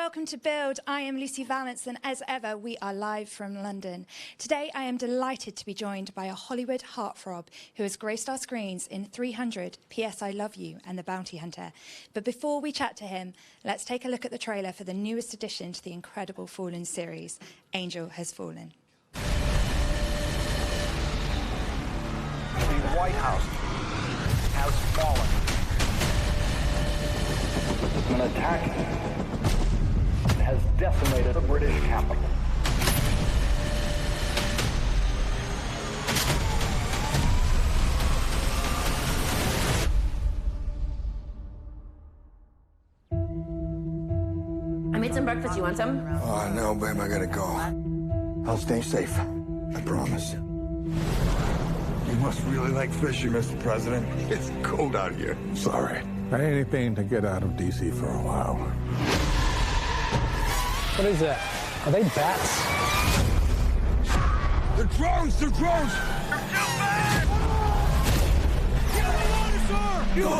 welcome to Build. I am Lucy Valance, and as ever, we are live from London. Today, I am delighted to be joined by a Hollywood heartthrob who has graced our screens in 300, P.S. I Love You, and The Bounty Hunter. But before we chat to him, let's take a look at the trailer for the newest addition to the incredible Fallen series, Angel Has Fallen. The White House has fallen. An attack has decimated the British capital. I made some breakfast. You want some? Oh, no, babe, I gotta go. I'll stay safe. I promise. You must really like fishing, Mr. President. It's cold out here. Sorry. Anything to get out of D.C. for a while. What is that? Are they bats? They're drones! They're drones! They're too bad! Get on the water, sir! Go!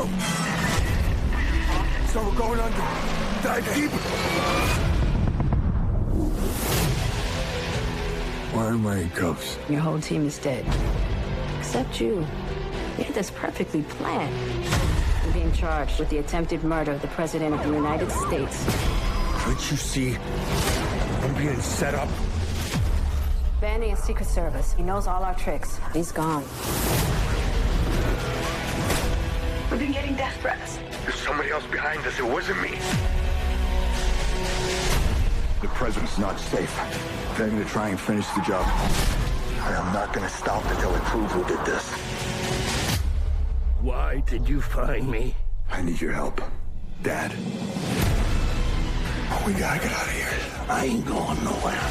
So we're going under. Dive deep. Why am I in cuffs? Your whole team is dead. Except you. You had this perfectly planned. You're being charged with the attempted murder of the President of the United States. Can't you see? I'm being set up. Banning is Secret Service. He knows all our tricks. He's gone. We've been getting death threats. There's somebody else behind us. It wasn't me. The president's not safe. They're going to try and finish the job. I am not going to stop until I prove who did this. Why did you find me? I need your help. Dad. Oh, we gotta get out of here. I ain't going nowhere.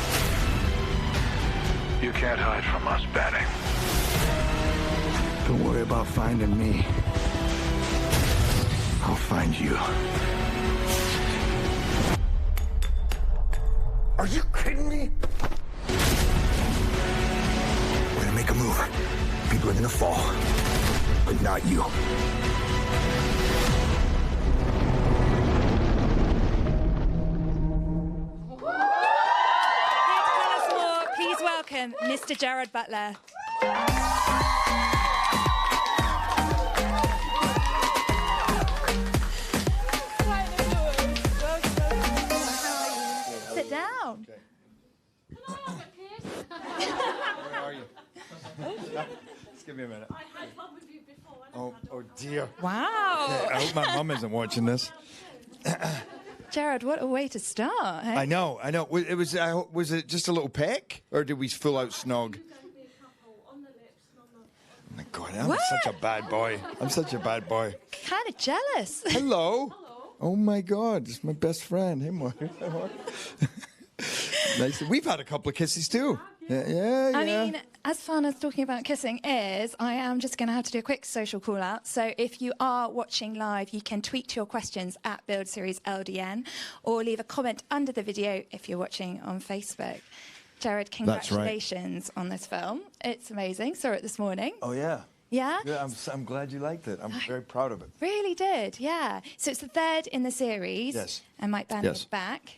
You can't hide from us, Batting. Don't worry about finding me. I'll find you. Are you kidding me? We're gonna make a move. People are gonna fall. But not you. Here to tell us more, please welcome Mr. Gerard Butler. Sit down. Where are you? Just give me a minute. Oh dear. Wow. Okay, I hope my mum isn't watching this. Gerard, what a way to start. Hey? I know. Was it just a little peck, or did we full out snog? Oh my God, I'm such a bad boy. I'm such a bad boy. Kind of jealous. Hello. Oh my God, it's my best friend. Hey, Mark. Nice. We've had a couple of kisses too. Yeah. I mean, as fun as talking about kissing is, I am just going to have to do a quick social call out. So if you are watching live, you can tweet your questions at Build Series LDN or leave a comment under the video if you're watching on Facebook. Gerard, congratulations on this film. It's amazing. Saw it this morning. Oh yeah. Yeah? Yeah, I'm glad you liked it. I'm very proud of it. Really did, yeah. So it's the third in the series. Yes. And Mike Bannon is back.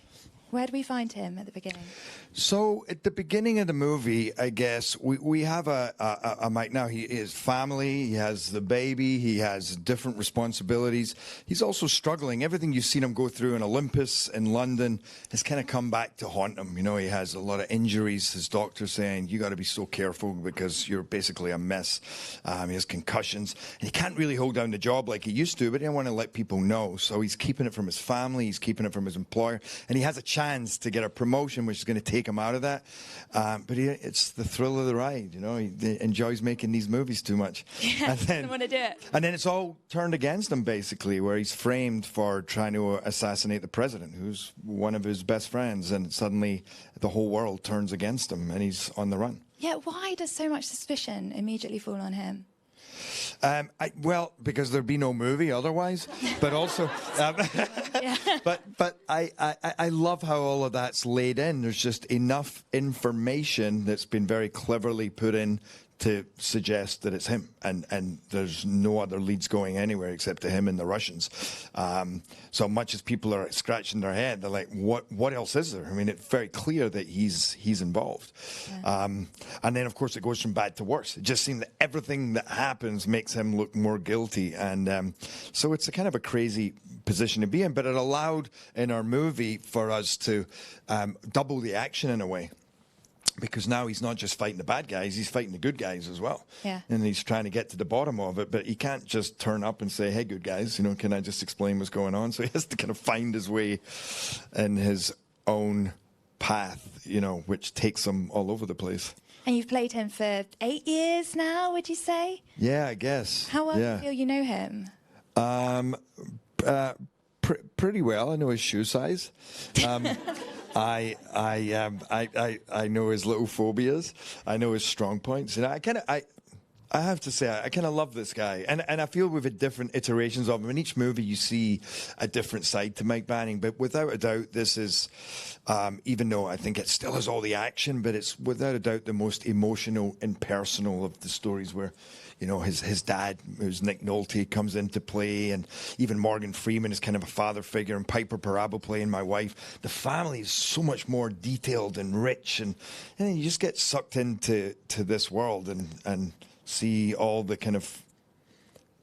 Where do we find him at the beginning? So at the beginning of the movie, I guess, we have a Mike now. He is family, he has the baby, he has different responsibilities. He's also struggling. Everything you've seen him go through in Olympus, in London, has kind of come back to haunt him. You know, he has a lot of injuries. His doctor's saying, you got to be so careful because you're basically a mess. He has concussions. And he can't really hold down the job like he used to, but he didn't want to let people know. So he's keeping it from his family, he's keeping it from his employer. And he has a chance to get a promotion, which is going to take him out of that. But it's the thrill of the ride, you know. He enjoys making these movies too much. Yeah, he doesn't want to do it. And then it's all turned against him, basically, where he's framed for trying to assassinate the president, who's one of his best friends. And suddenly the whole world turns against him, and he's on the run. Yeah, why does so much suspicion immediately fall on him? Well, because there'd be no movie otherwise, but also, but I love how all of that's laid in. There's just enough information that's been very cleverly put in to suggest that it's him, and there's no other leads going anywhere except to him and the Russians. So much as people are scratching their head, they're like, what else is there? I mean, it's very clear that he's involved. Yeah. And then, of course, it goes from bad to worse. It just seems that everything that happens makes him look more guilty. And so it's a kind of a crazy position to be in. But it allowed in our movie for us to double the action in a way. Because now he's not just fighting the bad guys, he's fighting the good guys as well. Yeah. And he's trying to get to the bottom of it, but he can't just turn up and say, hey, good guys, can I just explain what's going on? So he has to kind of find his way in his own path, which takes him all over the place. And you've played him for 8 years now, would you say? Yeah, I guess. How well do you feel you know him? Pretty well. I know his shoe size. I know his little phobias. I know his strong points. And I have to say, I kind of love this guy. And I feel we've had different iterations of him. In each movie, you see a different side to Mike Banning. But without a doubt, this is, even though I think it still has all the action, but it's without a doubt the most emotional and personal of the stories where, his dad, who's Nick Nolte, comes into play, and even Morgan Freeman is kind of a father figure, and Piper Perabo playing my wife. The family is so much more detailed and rich, and then you just get sucked into this world and see all the kind of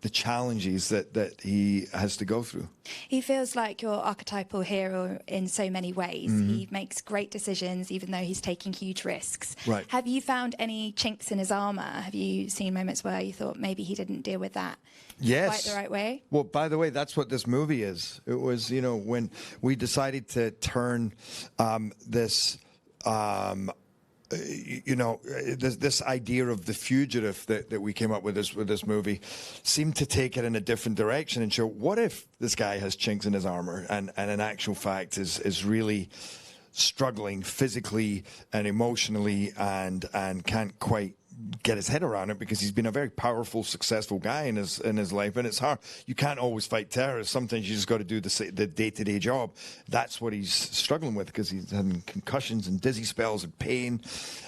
the challenges that he has to go through. He feels like your archetypal hero in so many ways. Mm-hmm. He makes great decisions, even though he's taking huge risks. Right. Have you found any chinks in his armour? Have you seen moments where you thought maybe he didn't deal with that quite the right way? Well, by the way, that's what this movie is. It was, when we decided to turn this... this idea of the fugitive that we came up with this movie seemed to take it in a different direction and show what if this guy has chinks in his armor and in actual fact is really struggling physically and emotionally and can't quite get his head around it because he's been a very powerful, successful guy in his life, and it's hard. You can't always fight terrorists. Sometimes you just got to do the day-to-day job. That's what he's struggling with because he's having concussions and dizzy spells and pain,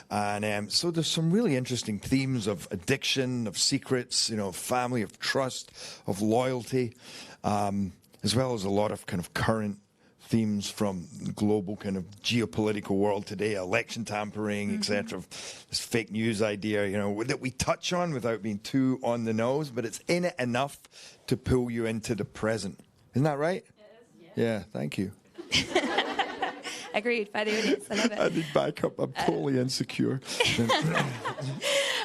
and so there's some really interesting themes of addiction, of secrets, family, of trust, of loyalty, as well as a lot of kind of current themes from the global kind of geopolitical world today, election tampering, etc. This fake news idea, that we touch on without being too on the nose, but it's in it enough to pull you into the present. Isn't that right? Yes. Yeah, thank you. Agreed by the audience. I love it. I need backup. I'm totally insecure.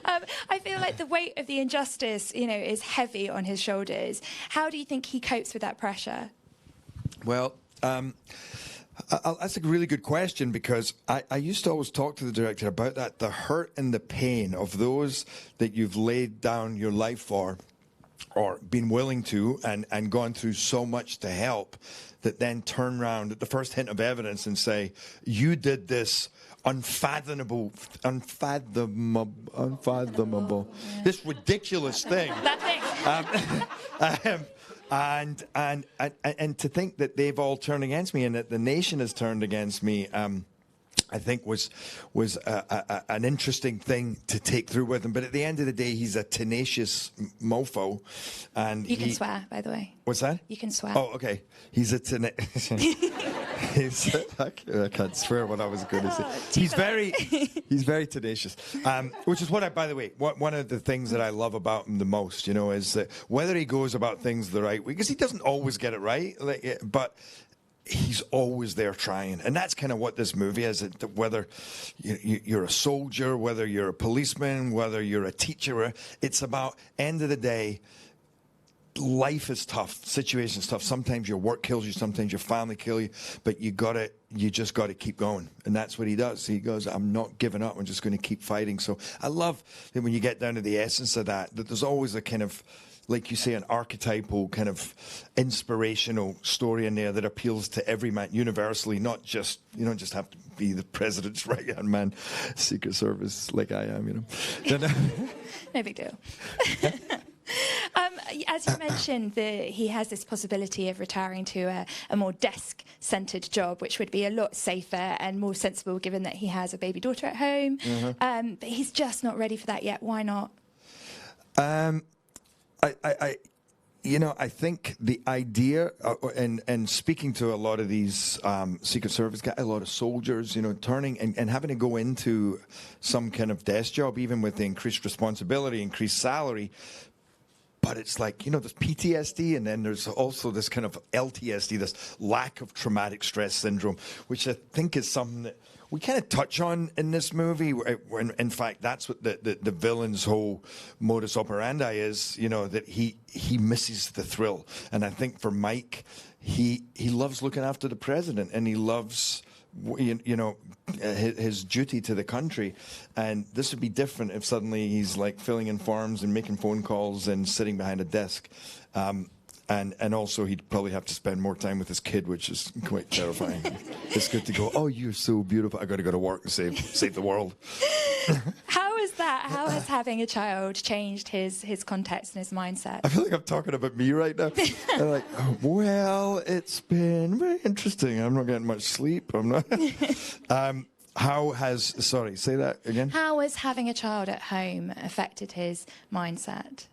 I feel like the weight of the injustice, is heavy on his shoulders. How do you think he copes with that pressure? Well, that's a really good question because I used to always talk to the director about that, the hurt and the pain of those that you've laid down your life for or been willing to and gone through so much to help that then turn around at the first hint of evidence and say, you did this unfathomable, this ridiculous thing. That thing. And to think that they've all turned against me and that the nation has turned against me, I think was an interesting thing to take through with him. But at the end of the day, he's a tenacious mofo, and you can swear, by the way. What's that? You can swear. Oh, okay. He's a I can't swear what I was going to say. He's very tenacious, which is by the way, one of the things that I love about him the most, is that whether he goes about things the right way, because he doesn't always get it right, but he's always there trying. And that's kind of what this movie is, whether you're a soldier, whether you're a policeman, whether you're a teacher, it's about, end of the day, life is tough, situation's tough. Sometimes your work kills you, sometimes your family kills you, but you just got to keep going. And that's what he does. He goes, I'm not giving up, I'm just going to keep fighting. So I love that when you get down to the essence of that there's always a kind of, like you say, an archetypal kind of inspirational story in there that appeals to every man universally, not just, you don't just have to be the president's right-hand man, Secret Service like I am, No big deal. As you mentioned, he has this possibility of retiring to a more desk-centred job, which would be a lot safer and more sensible given that he has a baby daughter at home. But he's just not ready for that yet. Why not? You know, I think the idea, and speaking to a lot of these Secret Service guys, a lot of soldiers, you know, turning and having to go into some kind of desk job, even with the increased responsibility, increased salary. But it's like, you know, there's PTSD, and then there's also this kind of LTSD, this lack of traumatic stress syndrome, which I think is something that we kind of touch on in this movie. When in fact, that's what the villain's whole modus operandi is, you know, that he misses the thrill. And I think for Mike, he loves looking after the president, and he loves, you know, his duty to the country. And this would be different if suddenly he's like filling in forms and making phone calls and sitting behind a desk. And also he'd probably have to spend more time with his kid, which is quite terrifying. It's good to go, oh, you're so beautiful, I got to go to work and save the world. How is that? How has having a child changed his context and his mindset? I feel like I'm talking about me right now. I'm like, oh, well, it's been very interesting. I'm not getting much sleep. I'm not. Sorry, say that again. How has having a child at home affected his mindset?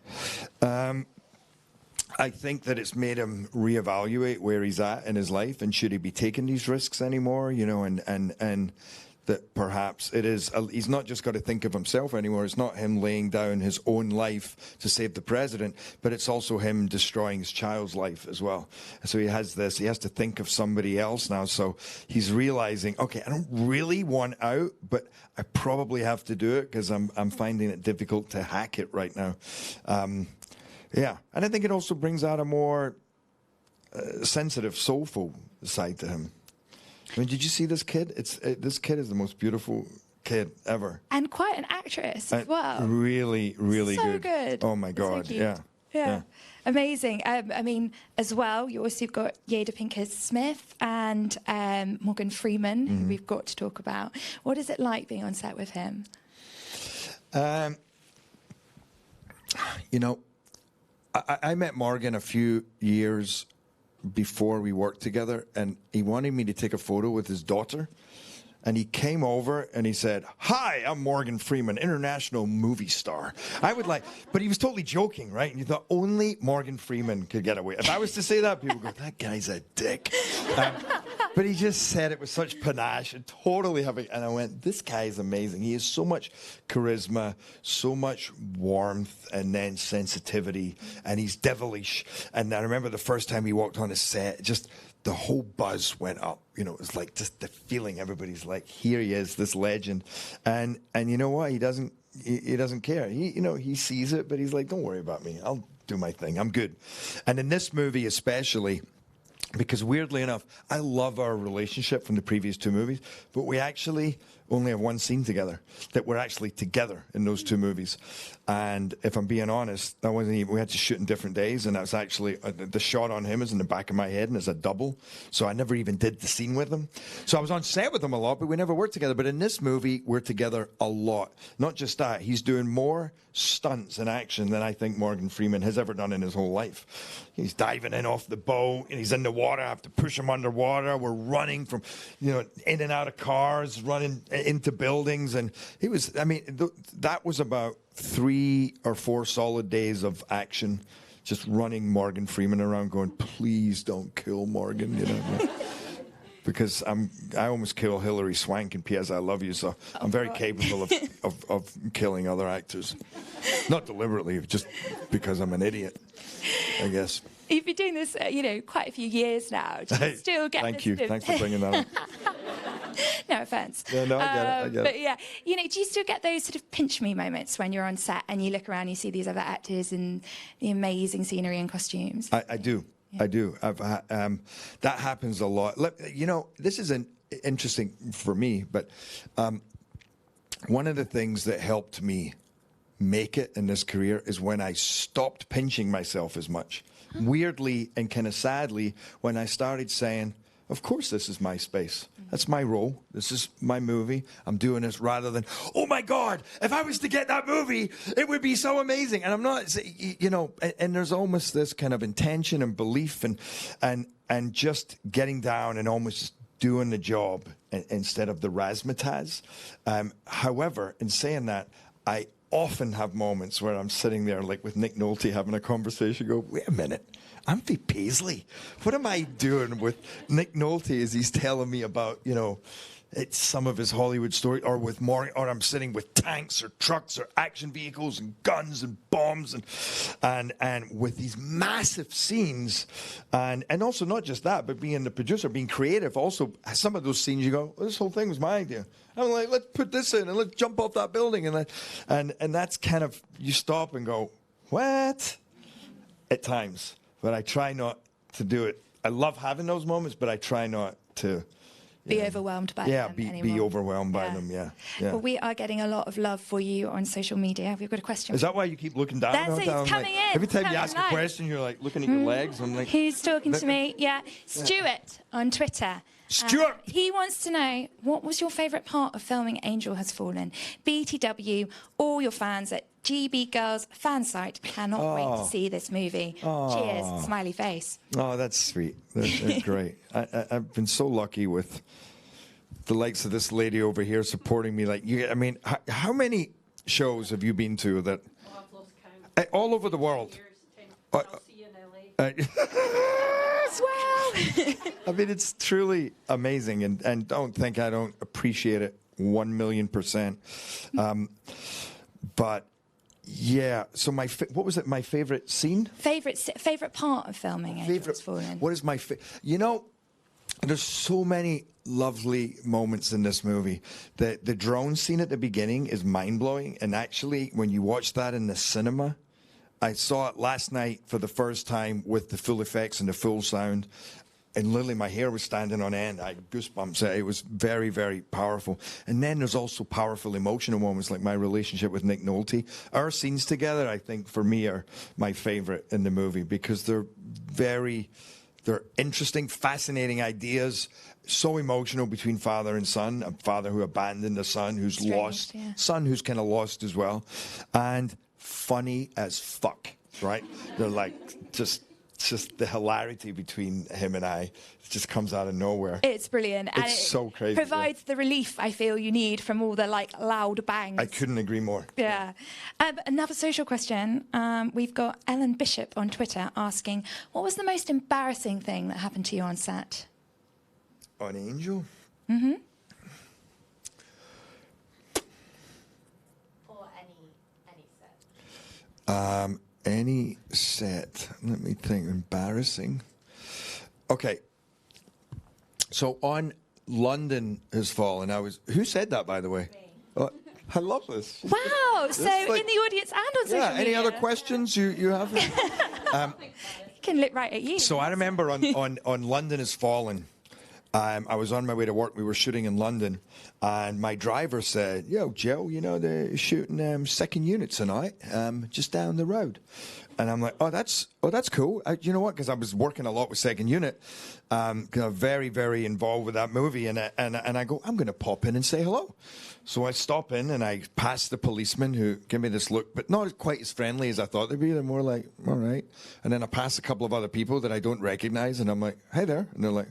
I think that it's made him reevaluate where he's at in his life, and should he be taking these risks anymore, you know, and that perhaps it is, he's not just got to think of himself anymore. It's not him laying down his own life to save the president, but it's also him destroying his child's life as well. So he has to think of somebody else now. So he's realizing, okay, I don't really want out, but I probably have to do it because I'm finding it difficult to hack it right now. Yeah, and I think it also brings out a more sensitive, soulful side to him. I mean, did you see this kid? This kid is the most beautiful kid ever. And quite an actress as well. Really, really so good. good. Oh, my God, so yeah. Amazing. I mean, as well, you also got Jada Pinkett Smith and Morgan Freeman, who we've got to talk about. What is it like being on set with him? You know, I met Morgan a few years before we worked together, and he wanted me to take a photo with his daughter. And he came over and he said, "Hi, I'm Morgan Freeman, international movie star." But he was totally joking, right? And you thought only Morgan Freeman could get away. If I was to say that, people would go, "That guy's a dick." But he just said it with such panache and totally having, and I went, this guy is amazing. He has so much charisma, so much warmth, and then sensitivity, and he's devilish. And I remember the first time he walked on the set, just the whole buzz went up. You know, it was like just the feeling. Everybody's like, here he is, this legend. And you know what? He doesn't care. He sees it, but he's like, don't worry about me. I'll do my thing. I'm good. And in this movie especially, because weirdly enough, I love our relationship from the previous two movies, but we actually only have one scene together, that we're actually together in those two movies. And if I'm being honest, that wasn't even, we had to shoot in different days, and that's actually, the shot on him is in the back of my head, and it's a double, so I never even did the scene with him. So I was on set with him a lot, but we never worked together. But in this movie, we're together a lot. Not just that, he's doing more stunts and action than I think Morgan Freeman has ever done in his whole life. He's diving in off the boat, and he's in the water. I have to push him underwater. We're running from, in and out of cars, running into buildings. And he was, that was about 3 or 4 solid days of action, just running Morgan Freeman around going, please don't kill Morgan, because I almost kill Hilary Swank in P.S. I Love You, so I'm very capable of killing other actors. Not deliberately, just because I'm an idiot, I guess. You've been doing this, quite a few years now. Do you still get Thank you. Thanks for bringing that up. No offence. Yeah, no, I get it. But yeah, do you still get those sort of pinch me moments when you're on set and you look around and you see these other actors and the amazing scenery and costumes? I do. Yeah. I do. That happens a lot. This is interesting for me, but one of the things that helped me make it in this career is when I stopped pinching myself as much. Weirdly and kind of sadly, when I started saying, of course this is my space. That's my role. This is my movie. I'm doing this, rather than, oh my God, if I was to get that movie, it would be so amazing. And I'm not, and there's almost this kind of intention and belief and just getting down and almost just doing the job instead of the razzmatazz. However, in saying that, often have moments where I'm sitting there, like with Nick Nolte, having a conversation. Go, wait a minute, I'm Fee Paisley. What am I doing with Nick Nolte as he's telling me about, it's some of his Hollywood story, or with Morgan, or I'm sitting with tanks or trucks or action vehicles and guns and bombs and with these massive scenes, and also not just that, but being the producer, being creative. Also, some of those scenes you go, well, this whole thing was my idea. I'm like, let's put this in and let's jump off that building, and that's kind of, you stop and go, what? At times, but I try not to do it. I love having those moments, but I try not to. Be overwhelmed by them be overwhelmed by them, yeah. Well, we are getting a lot of love for you on social media. We've got a question. Is that why you keep looking down? That's it, it's coming in. Every time you Coming ask a question, you're like looking at your legs. I'm like, who's talking to me? Yeah, Stuart on Twitter. Stuart! He wants to know, what was your favourite part of filming Angel Has Fallen? BTW, all your fans at GB Girls fan site cannot wait to see this movie. Cheers, smiley face. Oh, that's sweet. That's great. I've been so lucky with the likes of this lady over here supporting me. Like, I mean, how many shows have you been to that? Oh, I've lost count. All over the world. I'll see you in LA. Well. I mean, it's truly amazing, and don't think I don't appreciate it 1,000,000%. But yeah, so what was it? My favorite scene? Favorite part of filming Angel Has Fallen. What is my there's so many lovely moments in this movie. The drone scene at the beginning is mind-blowing, and actually, when you watch that in the cinema, I saw it last night for the first time with the full effects and the full sound, and literally my hair was standing on end. I had goosebumps. It was very, very powerful. And then there's also powerful emotional moments, like my relationship with Nick Nolte. Our scenes together, I think, for me, are my favorite in the movie, because they're interesting, fascinating ideas, so emotional between father and son, a father who abandoned a son who's lost, son who's kind of lost as well, and funny as fuck, right? They're like, just the hilarity between him and I just comes out of nowhere. It's brilliant. It's and it so crazy. Provides the relief I feel you need from all the loud bangs. I couldn't agree more. Yeah. Another social question. We've got Ellen Bishop on Twitter asking, what was the most embarrassing thing that happened to you on set? On Angel? Mm-hmm. Or any set. Any set. Let me think. Embarrassing. Okay. So on London Has Fallen, who said that, by the way? Oh, I love this. Wow. So in the audience and on social media. Any other questions you have? He can look right at you. So I remember on London Has Fallen, I was on my way to work. We were shooting in London, and my driver said, "Yo, Joe, they're shooting second unit tonight, just down the road." And I'm like, "Oh, that's cool." You know what? Because I was working a lot with second unit, because I'm very, very involved with that movie. And I go, "I'm going to pop in and say hello." So I stop in and I pass the policeman, who give me this look, but not quite as friendly as I thought they'd be. They're more like, "All right." And then I pass a couple of other people that I don't recognize, and I'm like, "Hey there," and they're like,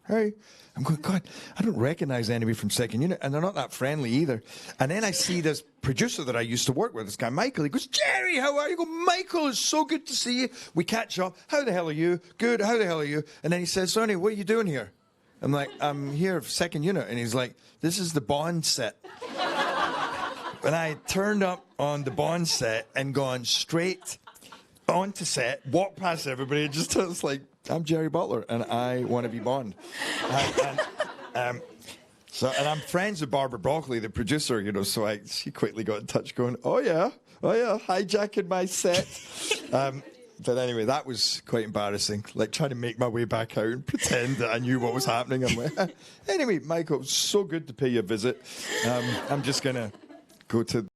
"Hey." I'm going, God, I don't recognize anybody from second unit, and they're not that friendly either. And then I see this producer that I used to work with, this guy Michael. He goes, "Jerry, how are you?" I go, "Michael, it's so good to see you." We catch up. "How the hell are you?" "Good. How the hell are you?" And then he says, "Sonny, what are you doing here?" I'm like, "I'm here for second unit." And he's like, "This is the Bond set." And I turned up on the Bond set and gone straight onto set, walked past everybody, and just was like, "I'm Jerry Butler, and I want to be Bond." And I'm friends with Barbara Broccoli, the producer, so she quickly got in touch going, oh yeah, hijacking my set. But anyway, that was quite embarrassing, like trying to make my way back out and pretend that I knew what was happening. I'm like, anyway, Michael, it was so good to pay you a visit. I'm just going to go to